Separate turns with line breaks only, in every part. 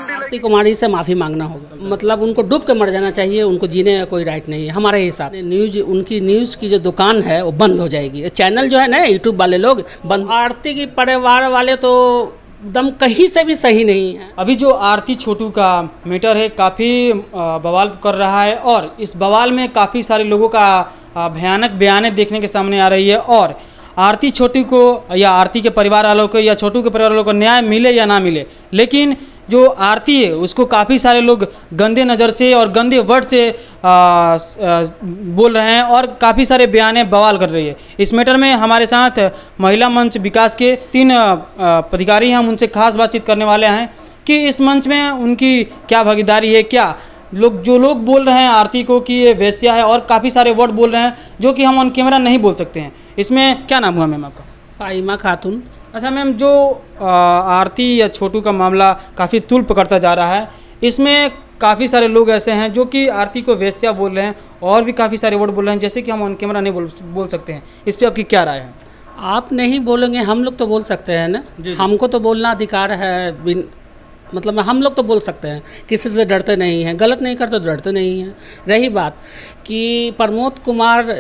आरती कुमारी से माफी मांगना होगा, मतलब उनको डूब के मर जाना चाहिए, उनको जीने का कोई राइट नहीं है हमारे हिसाब से। उनकी न्यूज की जो दुकान है वो बंद हो जाएगी, चैनल जो है ना यूट्यूब वाले लोग बंद। आरती की परिवार वाले तो दम कहीं से भी सही नहीं है।
अभी जो आरती छोटू का मैटर है काफ़ी बवाल कर रहा है और इस बवाल में काफ़ी सारे लोगों का भयानक बयानें देखने के सामने आ रही है और आरती छोटू को या आरती के परिवार वालों को या छोटू के परिवार वालों को न्याय मिले या ना मिले, लेकिन जो आरती है उसको काफ़ी सारे लोग गंदे नज़र से और गंदे वर्ड से बोल रहे हैं और काफ़ी सारे बयानें बवाल कर रही है। इस मैटर में हमारे साथ महिला मंच विकास के 3 पदाधिकारी हैं, हम उनसे खास बातचीत करने वाले हैं कि इस मंच में उनकी क्या भागीदारी है, क्या जो लोग बोल रहे हैं आरती को कि ये वेश्या है और काफ़ी सारे वर्ड बोल रहे हैं जो कि हम ऑन कैमरा नहीं बोल सकते हैं। इसमें क्या नाम हुआ मैम आपका?
फाइमा खातून।
अच्छा मैम, जो आरती या छोटू का मामला काफ़ी तूल पकड़ता जा रहा है, इसमें काफ़ी सारे लोग ऐसे हैं जो कि आरती को वेश्या बोल रहे हैं और भी काफ़ी सारे वर्ड बोल रहे हैं जैसे कि हम ऑन कैमरा नहीं बोल सकते हैं। इस पर आपकी क्या राय है?
आप नहीं बोलेंगे, हम लोग तो बोल सकते हैं ना जी। हमको तो बोलना अधिकार है, मतलब हम लोग तो बोल सकते हैं, किसी से डरते नहीं हैं, गलत नहीं करते तो डरते नहीं हैं। रही बात कि प्रमोद कुमार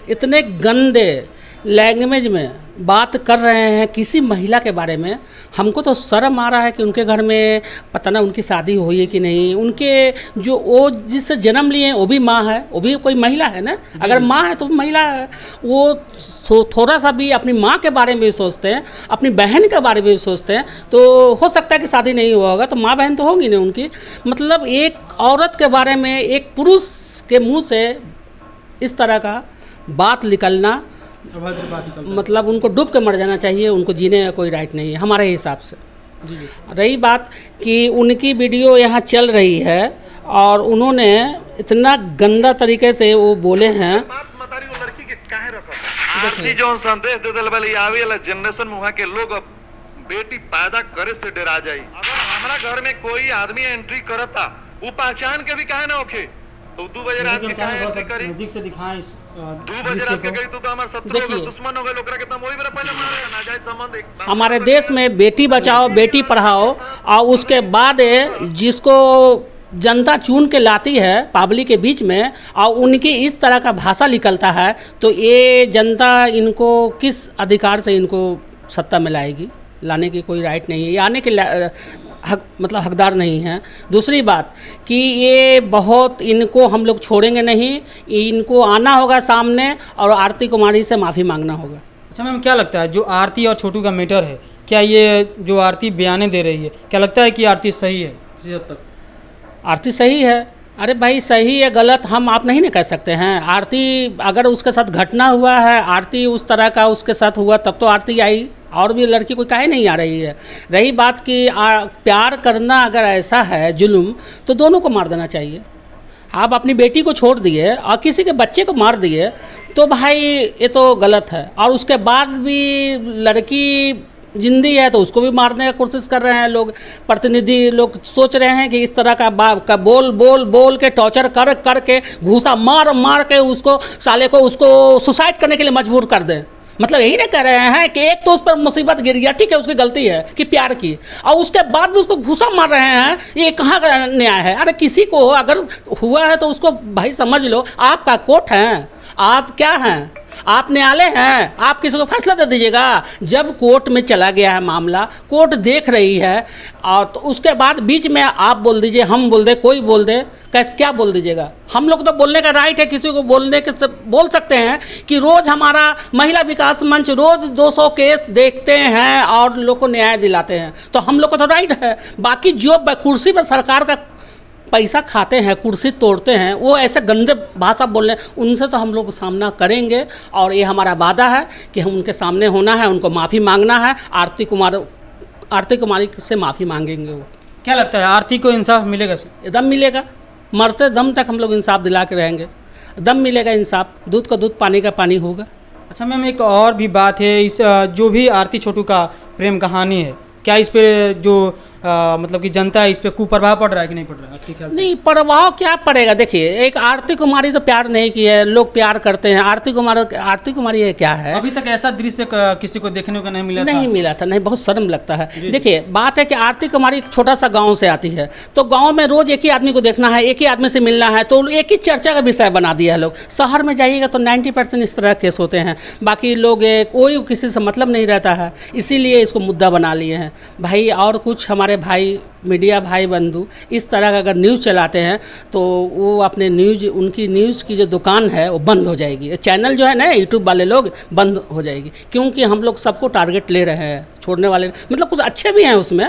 इतने गंदे लैंग्वेज में बात कर रहे हैं किसी महिला के बारे में, हमको तो शर्म आ रहा है कि उनके घर में पता ना उनकी शादी हुई है कि नहीं, उनके जो वो जिससे जन्म लिए हैं वो भी माँ है, वो भी कोई महिला है ना, अगर माँ है तो महिला है। वो थोड़ा सा भी अपनी माँ के बारे में भी सोचते हैं, अपनी बहन के बारे में भी सोचते हैं, तो हो सकता है कि शादी नहीं हुआ होगा तो माँ बहन तो होगी ना उनकी। मतलब एक औरत के बारे में एक पुरुष के मुँह से इस तरह का बात निकलना, मतलब उनको डूब के मर जाना चाहिए, उनको जीने का कोई राइट नहीं है हमारे हिसाब से जी। रही बात कि उनकी वीडियो यहाँ चल रही है और उन्होंने इतना गंदा तरीके से वो बोले हैं।
जो संदेश दे दिल वाली आवे वाला जनरेशन मुहा के लोग बेटी पैदा करे से डरा जाई। अगर हमारा घर में कोई आदमी एंट्री करता वो पहचान के भी काहे ना होखे, तो 2 बजे रात के काहे एंट्री करी? नजदीक से दिखाएं। 2 बजे रात के गई तो हमारे शत्रु हो गए, दुश्मन हो गए, लोग के तम वही मेरा पहले मारे ना जाए संबंध।
हमारे देश में बेटी बचाओ बेटी पढ़ाओ और उसके बाद जिसको जनता चुन के लाती है पब्लिक के बीच में और उनकी इस तरह का भाषा निकलता है, तो ये जनता इनको किस अधिकार से इनको सत्ता में लाएगी? लाने की कोई राइट नहीं है, ये आने के मतलब हकदार नहीं है। दूसरी बात कि ये बहुत, इनको हम लोग छोड़ेंगे नहीं, इनको आना होगा सामने और आरती कुमारी से माफ़ी मांगना होगा।
अच्छा मैम, क्या लगता है जो आरती और छोटू का मैटर है, क्या ये जो आरती बयानें दे रही है, क्या लगता है कि आरती सही है किसी हद तक?
आरती सही है। अरे भाई, सही है गलत हम आप नहीं कह सकते हैं। आरती अगर उसके साथ घटना हुआ है, आरती उस तरह का उसके साथ हुआ तब तो आरती आई, और भी लड़की कोई काहे नहीं आ रही है। रही बात कि प्यार करना अगर ऐसा है जुल्म, तो दोनों को मार देना चाहिए। आप अपनी बेटी को छोड़ दिए और किसी के बच्चे को मार दिए तो भाई ये तो गलत है। और उसके बाद भी लड़की जिंदी है तो उसको भी मारने की कोशिश कर रहे हैं लोग, प्रतिनिधि लोग सोच रहे हैं कि इस तरह का बोल के टॉर्चर कर के घूसा मार के उसको साले को उसको सुसाइड करने के लिए मजबूर कर दें। मतलब यही ना कह रहे हैं कि एक तो उस पर मुसीबत गिर गया, ठीक है उसकी गलती है कि प्यार की, और उसके बाद भी उसको घूसा मार रहे हैं, ये कहाँ का न्याय है? अरे किसी को अगर हुआ है तो उसको भाई समझ लो, आपका कोर्ट है, आप क्या हैं? आप न्यायालय हैं, आप किसी को फैसला दे दीजिएगा। जब कोर्ट में चला गया है मामला, कोर्ट देख रही है, और तो उसके बाद बीच में आप बोल दीजिए, हम बोल दे, कोई बोल दे, कैसे क्या बोल दीजिएगा? हम लोग तो बोलने का राइट है, किसी को बोलने के बोल सकते हैं कि रोज़ हमारा महिला विकास मंच रोज़ 200 केस देखते हैं और लोग को न्याय दिलाते हैं, तो हम लोग को तो राइट है। बाकी जो कुर्सी पर सरकार का पैसा खाते हैं, कुर्सी तोड़ते हैं, वो ऐसे गंदे भाषा बोलने, उनसे तो हम लोग सामना करेंगे और ये हमारा वादा है कि हम उनके सामने होना है, उनको माफ़ी मांगना है। आरती कुमारी से माफ़ी मांगेंगे। वो
क्या लगता है आरती को इंसाफ मिलेगा?
दम मिलेगा, मरते दम तक हम लोग इंसाफ दिला के रहेंगे, दम मिलेगा इंसाफ, दूध का दूध पानी का पानी होगा।
अच्छा मैम, एक और भी बात है, इस जो भी आरती छोटू का प्रेम कहानी है, क्या इस पे जो मतलब कि जनता है इस पे कुप्रभाव पड़ रहा है कि नहीं पड़ रहा है आपके ख्याल से?
नहीं, प्रभाव क्या पड़ेगा? देखिए, एक आरती कुमारी तो प्यार नहीं की है, लोग प्यार करते हैं। आरती कुमारी है क्या है?
अभी तक ऐसा दृश्य किसी को देखने को नहीं मिला
नहीं मिला था, नहीं, बहुत शर्म लगता है। देखिए, बात है कि आरती कुमारी एक छोटा सा गांव से आती है, तो गांव में रोज एक ही आदमी को देखना है, एक ही आदमी से मिलना है, तो एक ही चर्चा का विषय बना दिया है लोग। शहर में जाइएगा तो 90% इस तरह केस होते हैं, बाकी लोग कोई किसी से मतलब नहीं रहता है, इसीलिए इसको मुद्दा बना लिए हैं भाई। और कुछ हमारे भाई मीडिया भाई बंधु इस तरह का अगर न्यूज़ चलाते हैं तो वो अपने उनकी न्यूज़ की जो दुकान है वो बंद हो जाएगी। चैनल जो है ना, यूट्यूब वाले लोग बंद हो जाएगी, क्योंकि हम लोग सबको टारगेट ले रहे हैं। छोड़ने वाले मतलब कुछ अच्छे भी हैं उसमें,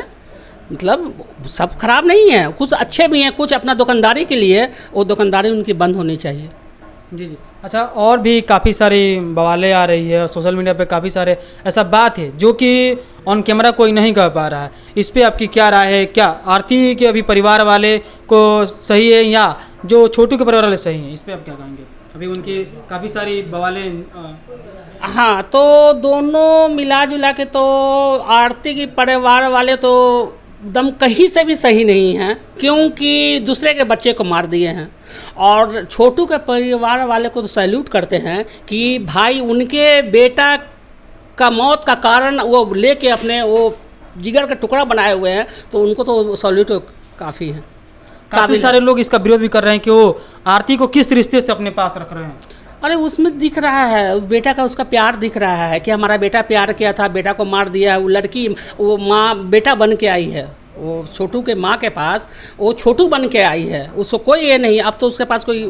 मतलब सब खराब नहीं है, कुछ अच्छे भी हैं, कुछ अपना दुकानदारी के लिए, वो दुकानदारी उनकी बंद होनी चाहिए।
जी जी। अच्छा, और भी काफ़ी सारी बवालें आ रही है सोशल मीडिया पे, काफ़ी सारे ऐसा बात है जो कि ऑन कैमरा कोई नहीं कह पा रहा है। इस पे आपकी क्या राय है? क्या आरती के अभी परिवार वाले को सही है या जो छोटू के परिवार वाले सही हैं? इस पे आप क्या कहेंगे? अभी उनकी काफ़ी सारी बवालें
हाँ, तो दोनों मिला जुला के तो आरती की परिवार वाले तो दम कहीं से भी सही नहीं हैं, क्योंकि दूसरे के बच्चे को मार दिए हैं। और छोटू के परिवार वाले को तो सैल्यूट करते हैं कि भाई उनके बेटा का मौत का कारण वो लेके अपने वो जिगर का टुकड़ा बनाए हुए हैं, तो उनको तो सैल्यूट काफ़ी है।
काफ़ी सारे लोग इसका विरोध भी कर रहे हैं कि वो आरती को किस रिश्ते से अपने पास रख रहे हैं।
अरे उसमें दिख रहा है बेटा का, उसका प्यार दिख रहा है कि हमारा बेटा प्यार किया था, बेटा को मार दिया। वो लड़की, वो माँ बेटा बन के आई है, वो छोटू के माँ के पास वो छोटू बन के आई है, उसको कोई ये नहीं, अब तो उसके पास कोई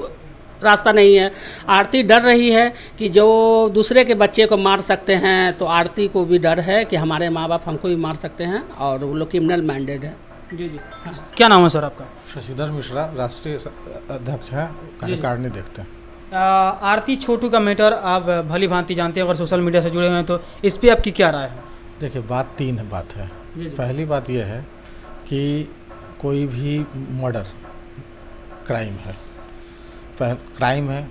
रास्ता नहीं है। आरती डर रही है कि जो दूसरे के बच्चे को मार सकते हैं, तो आरती को भी डर है कि हमारे माँ बाप हमको भी मार सकते हैं, और वो लोग क्रिमिनल माइंडेड है।
जी जी। क्या नाम है सर आपका?
शशिधर मिश्रा, राष्ट्रीय अध्यक्ष हैं, कार्यकारिणी देखते हैं।
आरती छोटू का मैटर आप भली भांति जानते हैं, अगर सोशल मीडिया से जुड़े हुए हैं तो इस पे आपकी क्या राय है?
देखिए, तीन बात है।
जी।
पहली बात यह है कि कोई भी मर्डर क्राइम है, क्राइम है।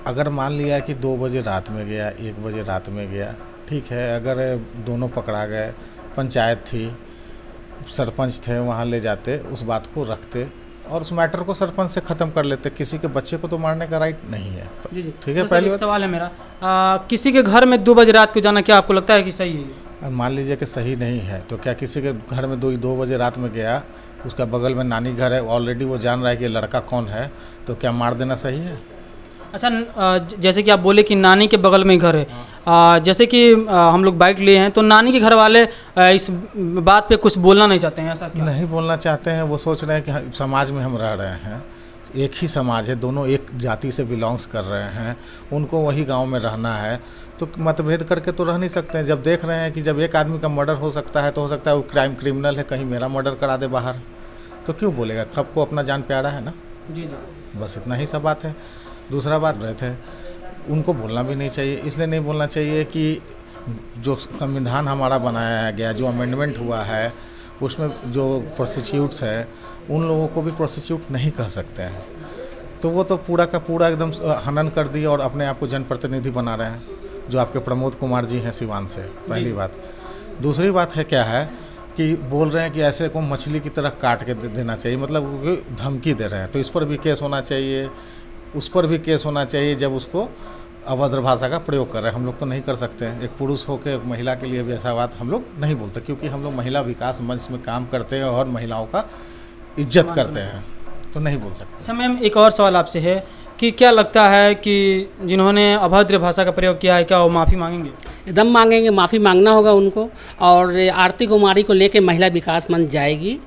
अगर मान लिया कि 2 बजे रात में गया, 1 बजे रात में गया, ठीक है, अगर दोनों पकड़ा गए, पंचायत थी, सरपंच थे, वहाँ ले जाते, उस बात को रखते और उस मैटर को सरपंच से ख़त्म कर लेते। किसी के बच्चे को तो मारने का राइट नहीं है।
जी जी।
ठीक है।
तो
पहली
सवाल है मेरा, किसी के घर में 2 बजे रात को जाना क्या आपको लगता है कि सही है?
मान लीजिए कि सही नहीं है, तो क्या किसी के घर में 2 बजे रात में गया, उसका बगल में नानी घर है, ऑलरेडी वो जान रहा है कि लड़का कौन है, तो क्या मार देना सही है?
अच्छा, जैसे कि आप बोले कि नानी के बगल में घर है, जैसे कि हम लोग बाइक लिए हैं तो नानी के घर वाले इस बात पे कुछ बोलना नहीं चाहते हैं, ऐसा क्या?
नहीं बोलना चाहते हैं, वो सोच रहे हैं कि समाज में हम रह रहे हैं, एक ही समाज है, दोनों एक जाति से बिलोंग्स कर रहे हैं, उनको वही गांव में रहना है, तो मतभेद करके तो रह नहीं सकते हैं। जब देख रहे हैं कि जब एक आदमी का मर्डर हो सकता है, तो हो सकता है वो क्रिमिनल है, कहीं मेरा मर्डर करा दे बाहर, तो क्यों बोलेगा? सबको अपना जान प्यारा है ना।
जी जी।
बस इतना ही सब बात है। दूसरा बात रहे थे, उनको बोलना भी नहीं चाहिए। इसलिए नहीं बोलना चाहिए कि जो संविधान हमारा बनाया गया, जो अमेंडमेंट हुआ है, उसमें जो प्रोसिक्यूट्स हैं, उन लोगों को भी प्रोसिक्यूट नहीं कह सकते हैं। तो वो तो पूरा का पूरा एकदम हनन कर दिया और अपने आप को जनप्रतिनिधि बना रहे हैं, जो आपके प्रमोद कुमार जी हैं सिवान से। पहली बात। दूसरी बात है क्या है कि बोल रहे हैं कि ऐसे को मछली की तरह काट के देना चाहिए, मतलब धमकी दे रहे हैं। तो इस पर भी केस होना चाहिए, उस पर भी केस होना चाहिए जब उसको अभद्र भाषा का प्रयोग कर रहे हैं। हम लोग तो नहीं कर सकते हैं। एक पुरुष होकर एक महिला के लिए भी ऐसा बात हम लोग नहीं बोलते, क्योंकि हम लोग महिला विकास मंच में काम करते हैं और महिलाओं का इज्जत करते हैं, तो नहीं बोल सकते।
अच्छा मैम, एक और सवाल आपसे है कि क्या लगता है कि जिन्होंने अभद्र भाषा का प्रयोग किया है, क्या वो माफ़ी मांगेंगे?
एकदम मांगेंगे, माफ़ी मांगना होगा उनको। और आरती कुमारी को लेके महिला विकास मंच जाएगी,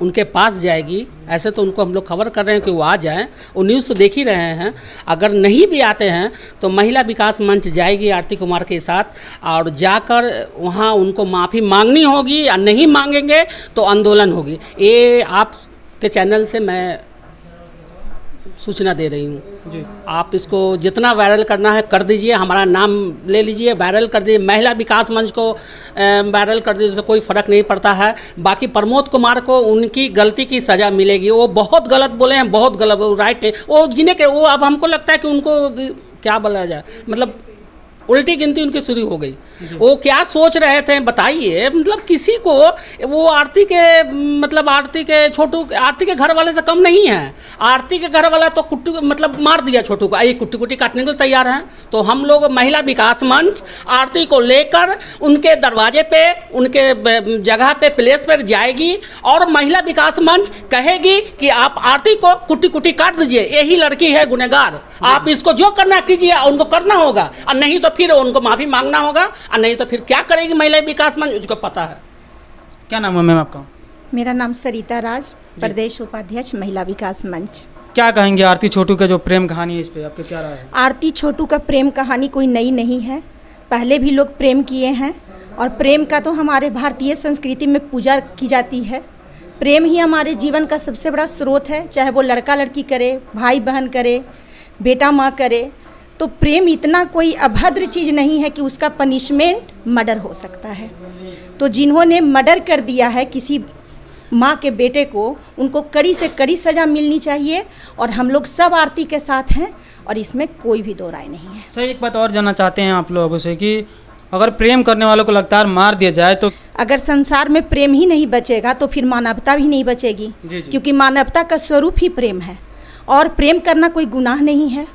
उनके पास जाएगी। ऐसे तो उनको हम लोग खबर कर रहे हैं कि वो आ जाएं, वो न्यूज़ तो देख ही रहे हैं। अगर नहीं भी आते हैं तो महिला विकास मंच जाएगी आरती कुमार के साथ, और जाकर वहाँ उनको माफ़ी मांगनी होगी, या नहीं मांगेंगे तो आंदोलन होगी। ये आपके चैनल से मैं सूचना दे रही हूँ
जी।
आप इसको जितना वायरल करना है कर दीजिए, हमारा नाम ले लीजिए, वायरल कर दीजिए, महिला विकास मंच को वायरल कर दीजिए, उससे कोई फ़र्क नहीं पड़ता है। बाकी प्रमोद कुमार को उनकी गलती की सज़ा मिलेगी। वो बहुत गलत बोले हैं, बहुत गलत, वो राइट है, वो जिन्हें के वो अब हमको लगता है कि उनको क्या बोला जाए, मतलब उल्टी गिनती उनकी शुरू हो गई। वो क्या सोच रहे थे बताइए, मतलब किसी को वो आरती के मतलब आरती के छोटू आरती के घर वाले से कम नहीं है। आरती के घर वाला तो कुट्टू मतलब मार दिया छोटू को, आई कुट्टी कुट्टी काटने के लिए तैयार हैं। तो हम लोग महिला विकास मंच आरती को लेकर उनके दरवाजे पे उनके जगह पे प्लेस पर जाएगी और महिला विकास मंच कहेगी कि आप आरती को कुट्टी कुट्टी काट दीजिए, यही लड़की है गुनहगार, आप इसको जो करना कीजिए, उनको करना होगा और नहीं तो फिर उनको माफ़ी मांगना होगा और नहीं तो फिर क्या करेगी महिला विकास मंच, उसको पता है।
क्या नाम है मैम आपका?
मेरा नाम सरिता राज, प्रदेश उपाध्यक्ष महिला विकास मंच।
क्या कहेंगे आरती छोटू का जो प्रेम कहानी है, इस पे आपके क्या राय है?
आरती छोटू का प्रेम कहानी कोई नई नहीं है, पहले भी लोग प्रेम किए हैं और प्रेम का तो हमारे भारतीय संस्कृति में पूजा की जाती है। प्रेम ही हमारे जीवन का सबसे बड़ा स्रोत है, चाहे वो लड़का लड़की करे, भाई बहन करे, बेटा माँ करे। तो प्रेम इतना कोई अभद्र चीज़ नहीं है कि उसका पनिशमेंट मर्डर हो सकता है। तो जिन्होंने मर्डर कर दिया है किसी माँ के बेटे को, उनको कड़ी से कड़ी सज़ा मिलनी चाहिए और हम लोग सब आरती के साथ हैं और इसमें कोई भी दो राय नहीं है।
सर एक बात और जानना चाहते हैं आप लोगों से कि अगर प्रेम करने वालों को लगातार मार दिया जाए तो
अगर संसार में प्रेम ही नहीं बचेगा तो फिर मानवता भी नहीं बचेगी। क्योंकि मानवता का स्वरूप ही प्रेम है और प्रेम करना कोई गुनाह नहीं है।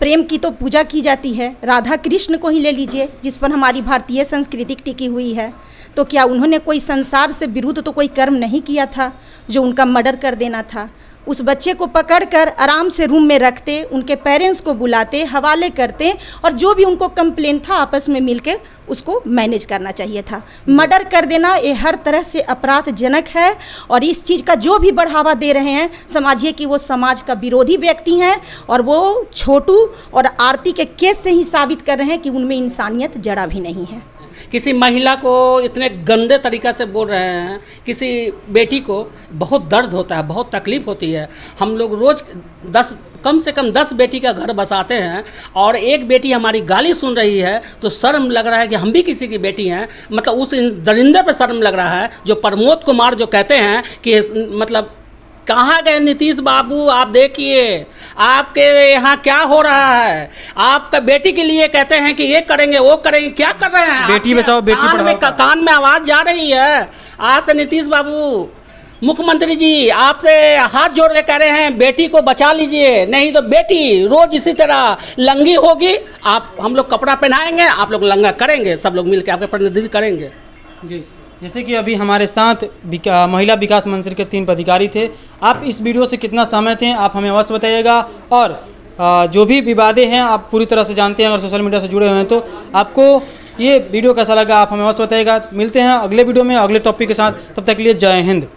प्रेम की तो पूजा की जाती है। राधा कृष्ण को ही ले लीजिए, जिस पर हमारी भारतीय संस्कृति टिकी हुई है। तो क्या उन्होंने कोई संसार से विरुद्ध तो कोई कर्म नहीं किया था जो उनका मर्डर कर देना था? उस बच्चे को पकड़कर आराम से रूम में रखते, उनके पेरेंट्स को बुलाते, हवाले करते और जो भी उनको कंप्लेन था आपस में मिलकर उसको मैनेज करना चाहिए था। मर्डर कर देना ये हर तरह से अपराधजनक है और इस चीज़ का जो भी बढ़ावा दे रहे हैं समझिए कि वो समाज का विरोधी व्यक्ति हैं और वो छोटू और आरती के केस से ही साबित कर रहे हैं कि उनमें इंसानियत जरा भी नहीं है।
किसी महिला को इतने गंदे तरीक़ा से बोल रहे हैं, किसी बेटी को बहुत दर्द होता है, बहुत तकलीफ़ होती है। हम लोग रोज़ कम से कम 10 बेटी का घर बसाते हैं और एक बेटी हमारी गाली सुन रही है तो शर्म लग रहा है कि हम भी किसी की बेटी हैं। मतलब उस दरिंदे पे शर्म लग रहा है जो प्रमोद कुमार जो कहते हैं कि मतलब कहाँ गए नीतीश बाबू, आप देखिए आपके यहाँ क्या हो रहा है। आपका बेटी के लिए कहते हैं कि ये करेंगे वो करेंगे, क्या कर रहे हैं?
बेटी बचाओ बेटी पढ़ाओ।
कान में आवाज़ जा रही है आपसे नीतीश बाबू, मुख्यमंत्री जी आपसे हाथ जोड़ के कह रहे हैं बेटी को बचा लीजिए, नहीं तो बेटी रोज इसी तरह लंगी होगी। आप हम लोग कपड़ा पहनाएंगे, आप लोग लंगा करेंगे, सब लोग मिलकर आपके प्रतिनिधित्व करेंगे।
जी, जैसे कि अभी हमारे साथ महिला विकास मंच के 3 पदाधिकारी थे। आप इस वीडियो से कितना सहमत हैं आप हमें अवश्य बताइएगा और जो भी विवादें हैं आप पूरी तरह से जानते हैं, अगर सोशल मीडिया से जुड़े हुए हैं तो आपको ये वीडियो कैसा लगा आप हमें अवश्य बताइएगा। मिलते हैं अगले वीडियो में अगले टॉपिक के साथ, तब तक के लिए जय हिंद।